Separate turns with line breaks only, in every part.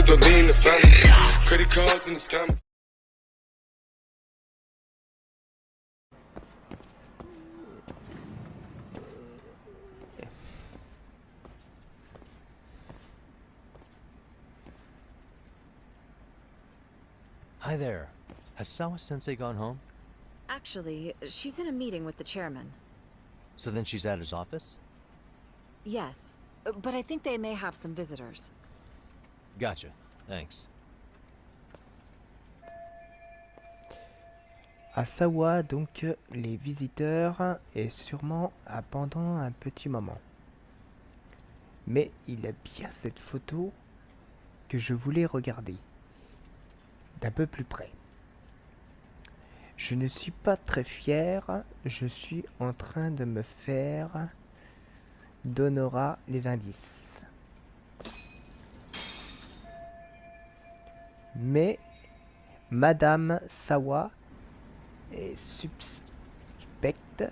the lean, the family. Credit cards and the scammers.
Hi there. Has Sawa-sensei gone home?
Actually, she's in a meeting with the chairman.
So then she's at his office?
Yes, but I think they may have some visitors.
Gotcha. Thanks.
À Sawa, donc, les visiteurs, et sûrement pendant un petit moment. Mais il a bien cette photo que je voulais regarder d'un peu plus près. Je ne suis pas très fier, je suis en train de me faire donnera les indices. Mais Madame Sawa est suspecte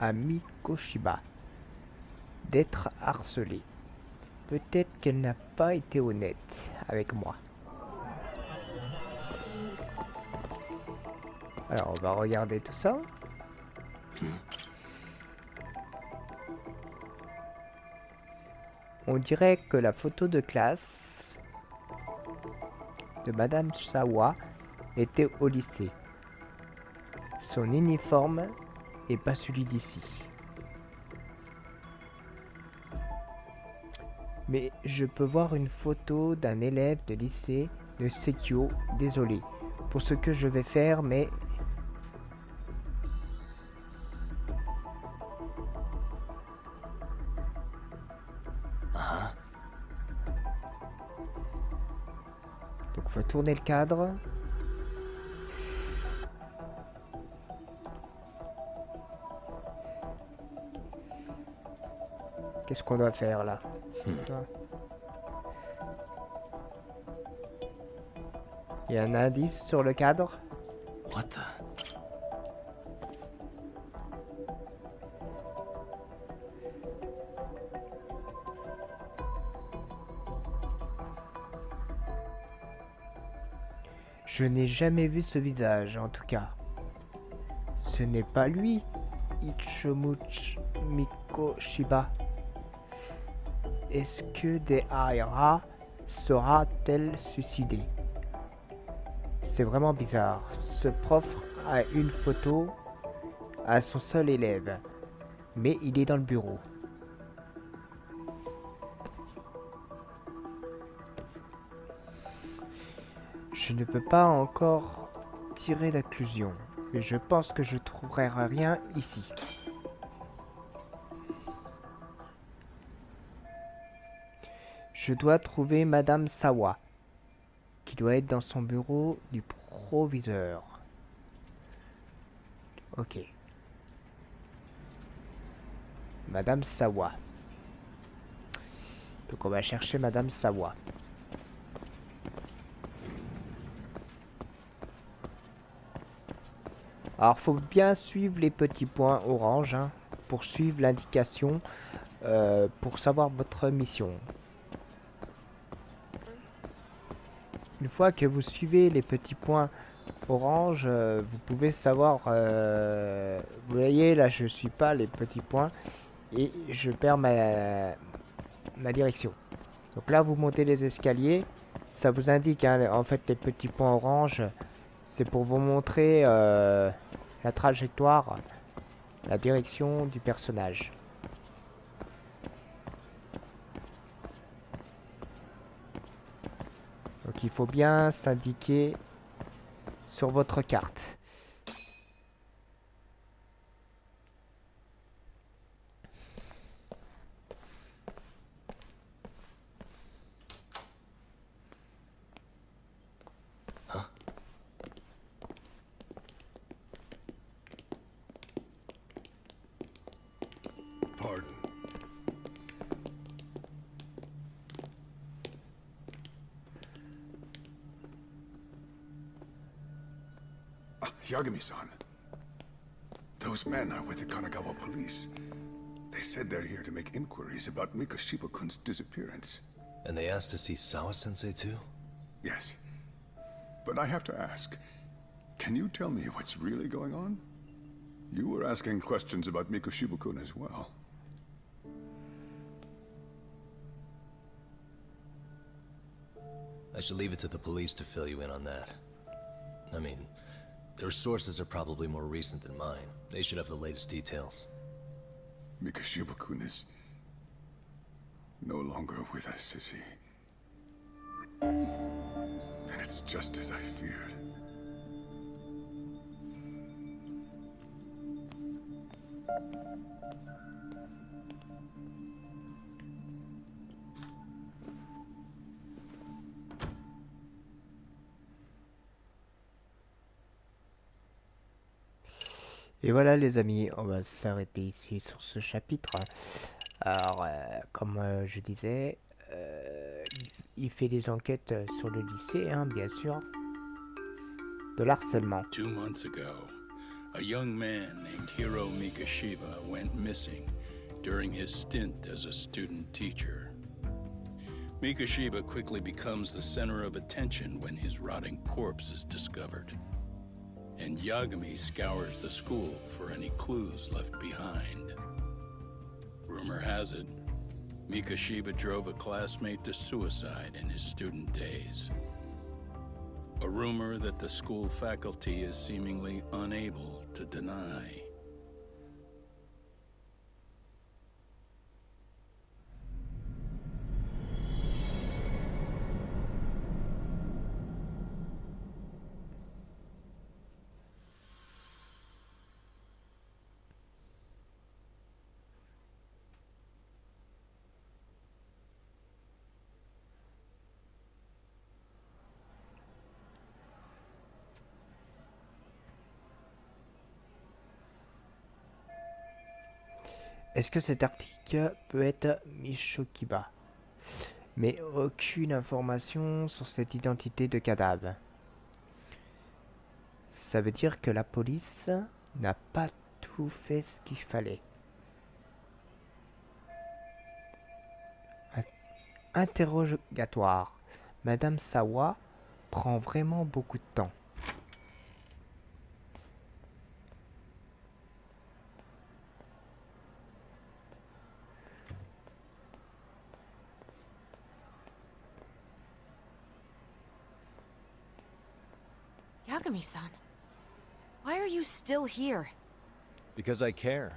à Mikoshiba d'être harcelée. Peut-être qu'elle n'a pas été honnête avec moi. Alors, on va regarder tout ça. On dirait que la photo de classe de Madame Sawa était au lycée. Son uniforme n'est pas celui d'ici. Mais je peux voir une photo d'un élève de lycée de Sekio. Désolé pour ce que je vais faire, mais donc faut tourner le cadre. Qu'est-ce qu'on doit faire là? Il y a un indice sur le cadre.
What the?
Je n'ai jamais vu ce visage, en tout cas. Ce n'est pas lui, Ichimuchi Mikoshiba. Est-ce que Deaira sera-t-elle suicidée? C'est vraiment bizarre. Ce prof a une photo à son seul élève, mais il est dans le bureau. Je ne peux pas encore tirer d'inclusion, mais je pense que je trouverai rien ici. Je dois trouver Madame Sawa, qui doit être dans son bureau du proviseur. Ok. Madame Sawa. Donc on va chercher Madame Sawa. Alors faut bien suivre les petits points orange hein, pour suivre l'indication, pour savoir votre mission. Une fois que vous suivez les petits points orange, vous pouvez savoir, vous voyez là je suis pas les petits points et je perds ma direction. Donc là vous montez les escaliers, ça vous indique hein, en fait les petits points orange, c'est pour vous montrer la trajectoire, la direction du personnage. Donc il faut bien s'indiquer sur votre carte.
Pardon.
Yagami-san. Those men are with the Kanagawa police. They said they're here to make inquiries about Mikoshiba-kun's disappearance.
And they asked to see Sawa-sensei too?
Yes. But I have to ask, can you tell me what's really going on? You were asking questions about Mikoshiba-kun as well.
I should leave it to the police to fill you in on that. I mean, their sources are probably more recent than mine. They should have the latest details.
Mikoshiba-kun is no longer with us, is he? Then it's just as I feared.
Et voilà les amis, on va s'arrêter ici sur ce chapitre. Alors, comme je disais, il fait des enquêtes sur le lycée, hein, bien sûr, de l'harcèlement.
2 months ago, a young man named Hiro Mikoshiba went missing during his stint as a student teacher. Mikoshiba quickly becomes the center of attention when his rotting corpse is discovered. And Yagami scours the school for any clues left behind. Rumor has it, Mikoshiba drove a classmate to suicide in his student days. A rumor that the school faculty is seemingly unable to deny.
Est-ce que cet article peut être Mishokiba? Mais aucune information sur cette identité de cadavre. Ça veut dire que la police n'a pas tout fait ce qu'il fallait. Interrogatoire. Madame Sawa prend vraiment beaucoup de temps.
Yagami-san, why are you still here?
Because I care.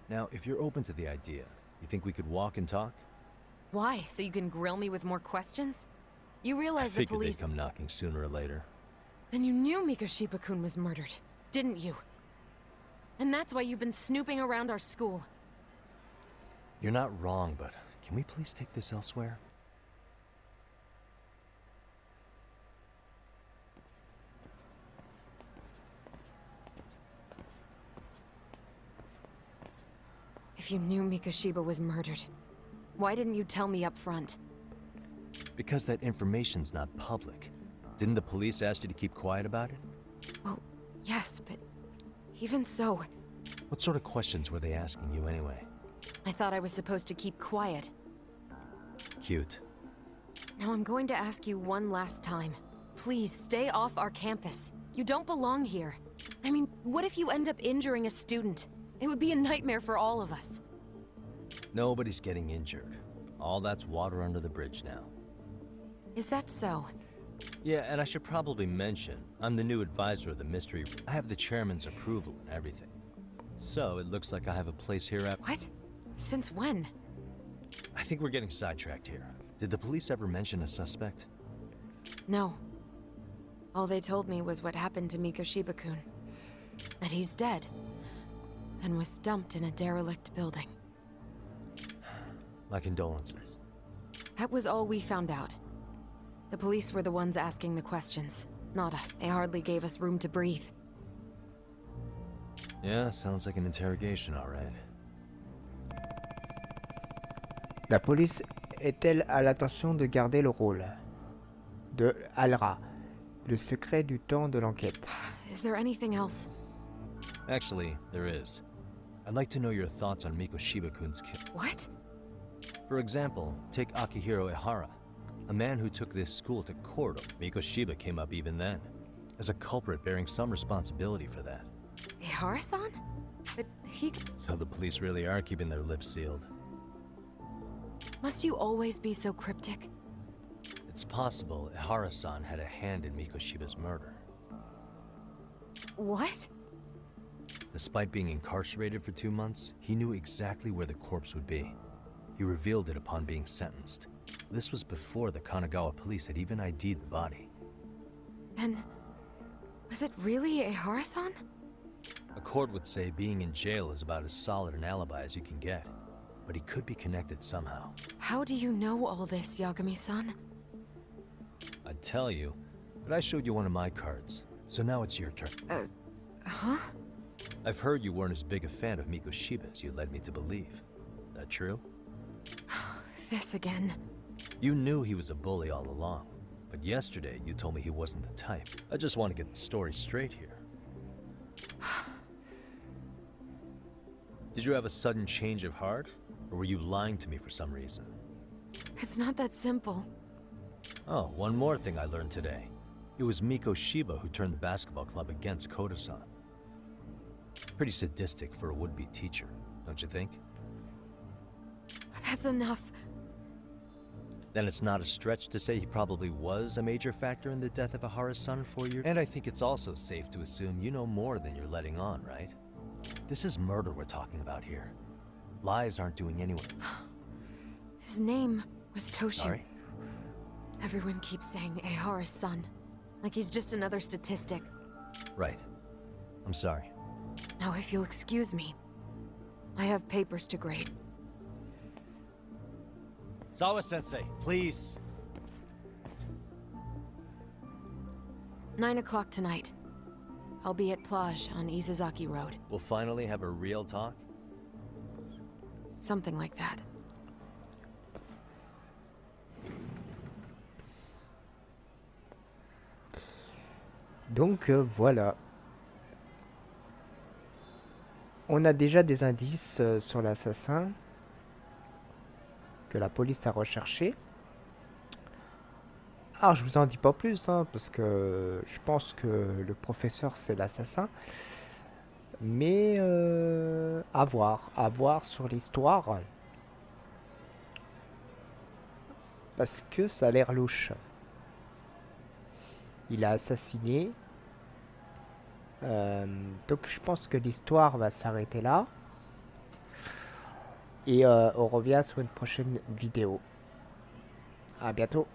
Now, if you're open to the idea, you think we could walk and talk?
Why? So you can grill me with more questions? You
I
realize the
figured
police...
they'd come knocking sooner or later.
Then you knew Mikoshiba-kun was murdered, didn't you? And that's why you've been snooping around our school.
You're not wrong, but can we please take this elsewhere?
If you knew Mikoshiba was murdered, why didn't you tell me up front?
Because that information's not public. Didn't the police ask you to keep quiet about it?
Well, yes, but even so,
What sort of questions were they asking you anyway?
I thought I was supposed to keep quiet.
Cute.
Now I'm going to ask you one last time. Please stay off our campus. You don't belong here. I mean, what if you end up injuring a student? It would be a nightmare for all of us.
Nobody's getting injured. All that's water under the bridge now.
Is that so?
Yeah, and I should probably mention, I'm the new advisor of the mystery. I have the chairman's approval and everything. So, it looks like I have a place here at...
What? Since when?
I think we're getting sidetracked here. Did the police ever mention a suspect?
No. All they told me was what happened to Mikoshiba-kun. That he's dead. And was dumped in a derelict building.
My condolences.
That was all we found out. The police were the ones asking the questions, not us. They hardly gave us room to breathe.
Yeah, sounds like an interrogation, all right.
La police est-elle à l'intention de garder le rôle de Alra, le secret du temps de l'enquête?
Is there anything else?
Actually, there is. I'd like to know your thoughts on Mikoshiba-kun's kill.
What?
For example, take Akihiro Ehara. A man who took this school to court, Mikoshiba, came up even then, as a culprit bearing some responsibility for that.
Ihara-san? But he...
So the police really are keeping their lips sealed.
Must you always be so cryptic?
It's possible Ihara-san had a hand in Mikoshiba's murder.
What?
Despite being incarcerated for 2 months, he knew exactly where the corpse would be. He revealed it upon being sentenced. This was before the Kanagawa police had even ID'd the body.
Then... was it really Ihara-san?
A court would say being in jail is about as solid an alibi as you can get. But he could be connected somehow.
How do you know all this, Yagami-san?
I'd tell you, but I showed you one of my cards, so now it's your turn.
Huh?
I've heard you weren't as big a fan of Mikoshiba as you led me to believe. That true?
This again.
You knew he was a bully all along, but yesterday you told me he wasn't the type. I just want to get the story straight here. Did you have a sudden change of heart, or were you lying to me for some reason?
It's not that simple.
Oh, one more thing I learned today. It was Mikoshiba who turned the basketball club against Koto-san. Pretty sadistic for a would-be teacher, don't you think?
That's enough.
Then it's not a stretch to say he probably was a major factor in the death of Ihara's son 4 years. And I think it's also safe to assume you know more than you're letting on, right? This is murder we're talking about here. Lies aren't doing anyone.
His name was Toshi.
Sorry?
Everyone keeps saying Ihara's son. Like he's just another statistic.
Right. I'm sorry.
Now, if you'll excuse me, I have papers to grade.
Sawa-sensei, please.
9 o'clock tonight. I'll be at Plage on Izazaki Road.
We'll finally have a real talk?
Something like that.
Donc voilà. On a déjà des indices sur l'assassin que la police a recherché. Alors je vous en dis pas plus hein, parce que je pense que le professeur c'est l'assassin. Mais à voir sur l'histoire. Parce que ça a l'air louche. Il a assassiné. Donc je pense que l'histoire va s'arrêter là. Et on revient sur une prochaine vidéo. À bientôt.